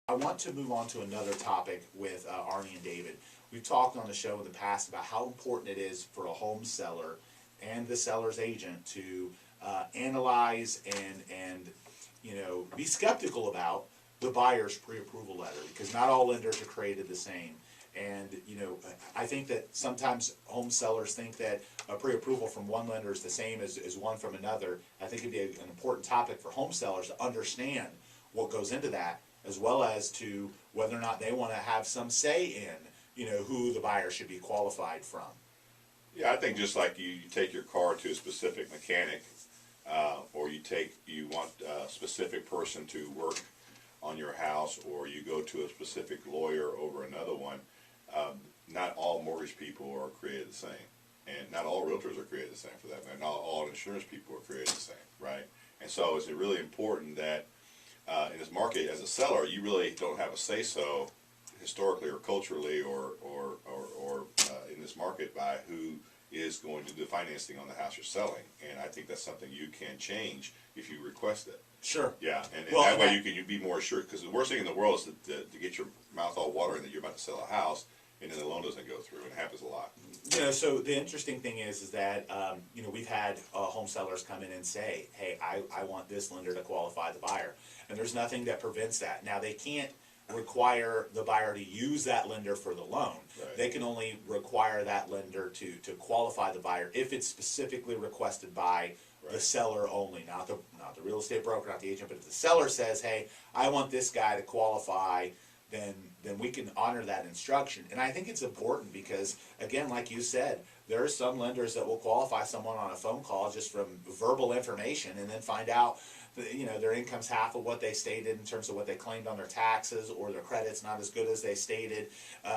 I want to move on to another topic with Arnie and David. We've talked on the show in the past about how important it is for a home seller and the seller's agent to analyze and be skeptical about the buyer's pre-approval letter, because not all lenders are created the same. And I think that sometimes home sellers think that a pre-approval from one lender is the same as one from another. I think it'd be an important topic for home sellers to understand what goes into that, as well as to whether or not they want to have some say in who the buyer should be qualified from. Yeah, I think just like you take your car to a specific mechanic, or you want a specific person to work on your house, or you go to a specific lawyer over another one. Not all mortgage people are created the same, and not all realtors are created the same for that matter. Not all insurance people are created the same, right? And so it's really important that in this market, as a seller, you really don't have a say-so historically or culturally or in this market by who is going to do the financing on the house you're selling. And I think that's something you can change if you request it. Sure. Yeah, and that way you be more assured, because the worst thing in the world is to get your mouth all watering that you're about to sell a house, and then the loan doesn't go through, and it happens a lot. So the interesting thing is that we've had home sellers come in and say, hey, I want this lender to qualify the buyer, and there's nothing that prevents that. Now, they can't require the buyer to use that lender for the loan. Right. They can only require that lender to qualify the buyer if it's specifically requested by the seller only, not the real estate broker, not the agent. But if the seller says, hey, I want this guy to qualify, then we can honor that instruction. And I think it's important because, again, like you said, there are some lenders that will qualify someone on a phone call just from verbal information, and then find out that, their income's half of what they stated in terms of what they claimed on their taxes, or their credit's not as good as they stated,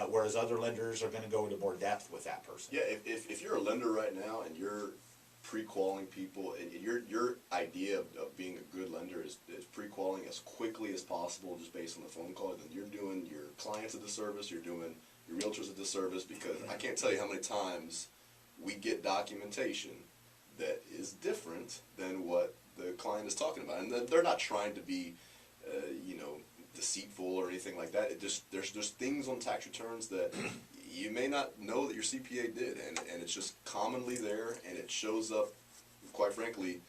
whereas other lenders are going to go into more depth with that person. Yeah, if you're a lender right now and you're pre-qualing people, and your idea of being a good lender is pre-qualing as quickly as possible just based on the phone call, then you're doing your clients a disservice, you're doing your realtors a disservice, because I can't tell you how many times we get documentation that is different than what the client is talking about. And they're not trying to be, deceitful or anything like that. It just there's things on tax returns that you may not know that your CPA did, and it's just commonly there, and it shows up, quite frankly,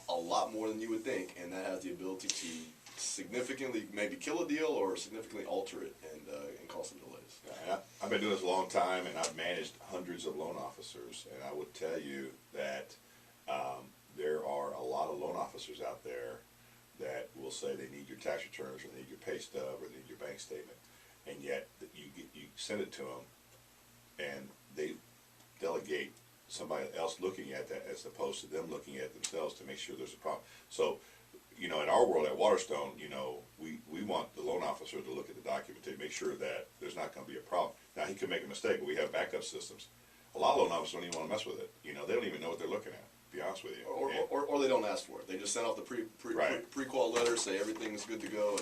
a lot more than you would think, and that has the ability to significantly maybe kill a deal or significantly alter it and cause some delays. Yeah, I've been doing this a long time, and I've managed hundreds of loan officers, and I would tell you that there are a lot of loan officers out there that will say they need your tax returns, or they need your pay stub, or they need your bank statement, and yet you send it to them, and they delegate somebody else looking at that as opposed to them looking at it themselves to make sure there's a problem. So, in our world at Waterstone, we want the loan officer to look at the document to make sure that there's not going to be a problem. Now, he could make a mistake, but we have backup systems. A lot of loan officers don't even want to mess with it. They don't even know what they're looking at, to be honest with you. Or they don't ask for it. They just send off the pre-qual letter, say everything's good to go,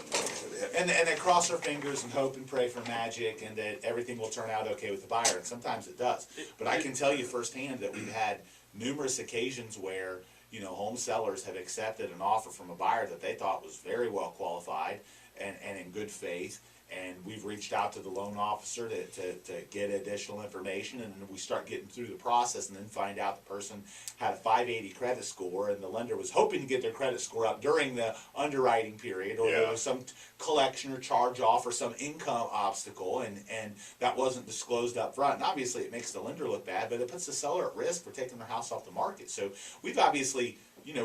and they cross their fingers and hope and pray for magic, and that everything will turn out okay with the buyer. And sometimes it does. But I can tell you firsthand that we've had numerous occasions where home sellers have accepted an offer from a buyer that they thought was very well qualified and in good faith. And we've reached out to the loan officer to get additional information, and then we start getting through the process, and then find out the person had a 580 credit score, and the lender was hoping to get their credit score up during the underwriting period, or there was some collection or charge off or some income obstacle, and that wasn't disclosed up front. And obviously it makes the lender look bad, but it puts the seller at risk for taking their house off the market. So we've obviously,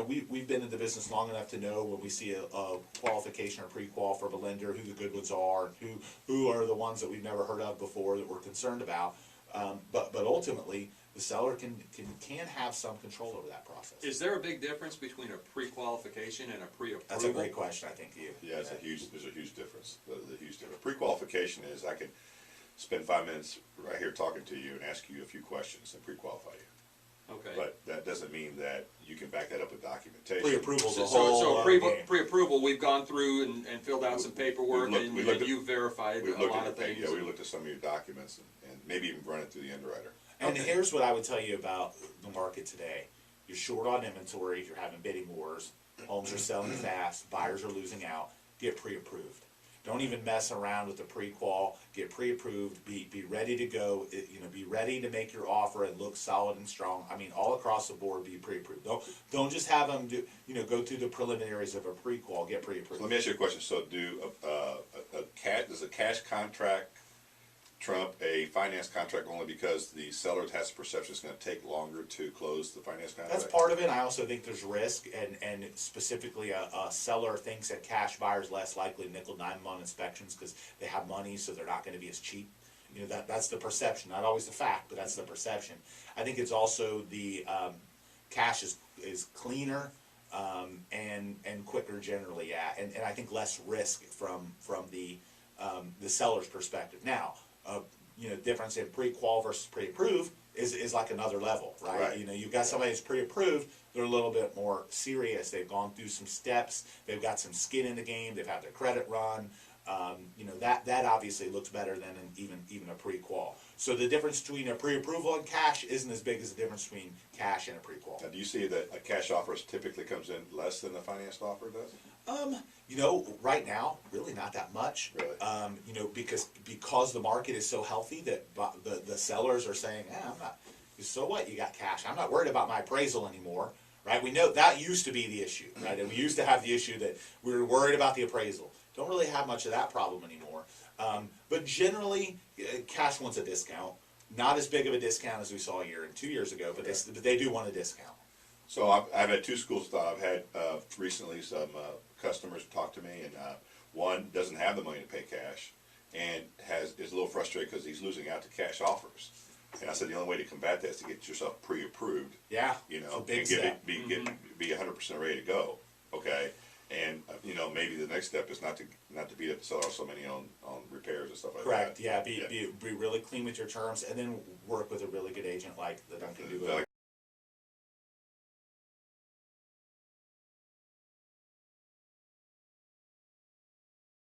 we've been in the business long enough to know when we see a qualification or pre-qual from a lender, who the good ones are, and who are the ones that we've never heard of before that we're concerned about. But ultimately, the seller can have some control over that process. Is there a big difference between a pre-qualification and a pre-approval? That's a great question, I think, to you. Yeah, there's a huge difference. Pre-qualification is I can spend 5 minutes right here talking to you and ask you a few questions and pre-qualify you. Okay. But that doesn't mean that you can back that up with documentation. Pre-approval's a So whole pre-approval, we've gone through and filled out some paperwork, and you've verified a lot of things. Yeah, we looked at some of your documents and maybe even run it through the underwriter. And here's what I would tell you about the market today. You're short on inventory, if you're having bidding wars, homes are selling fast, buyers are losing out, get pre-approved. Don't even mess around with the pre-qual. Get pre-approved. Be ready to go. Be ready to make your offer and look solid and strong. I mean, all across the board, be pre-approved. Don't just have them do. Go through the preliminaries of a pre-qual. Get pre-approved. So let me ask you a question. So does a cash contract trump a finance contract only because the seller has the perception it's going to take longer to close the finance contract? That's part of it. I also think there's risk, and specifically a seller thinks that cash buyers less likely to nickel dime on inspections because they have money, so they're not going to be as cheap. That's the perception, not always the fact, but that's the perception. I think it's also the cash is cleaner and quicker generally, yeah, and I think less risk from the seller's perspective. Now, difference in pre-qual versus pre-approved is like another level, right? You've got somebody who's pre-approved, they're a little bit more serious. They've gone through some steps. They've got some skin in the game. They've had their credit run. That obviously looks better than even a pre-qual. So the difference between a pre-approval and cash isn't as big as the difference between cash and a pre-qual. Now, do you see that a cash offer typically comes in less than a financed offer does? Right now, really not that much. Really? Because the market is so healthy that the sellers are saying, I'm not. So what? You got cash. I'm not worried about my appraisal anymore, right? We know that used to be the issue, right? And we used to have the issue that we were worried about the appraisal. Don't really have much of that problem anymore. But generally, cash wants a discount. Not as big of a discount as we saw a year and 2 years ago, but they do want a discount. So I've had two schools of thought. I've had recently some customers talk to me, and one doesn't have the money to pay cash and is a little frustrated because he's losing out to cash offers. And I said the only way to combat that is to get yourself pre-approved. Yeah, and big get step. be 100% ready to go. Okay, and maybe the next step is not to beat up the seller so many on repairs and stuff like Correct. that. Yeah, be really clean with your terms, and then work with a really good agent like the Duncan Duo.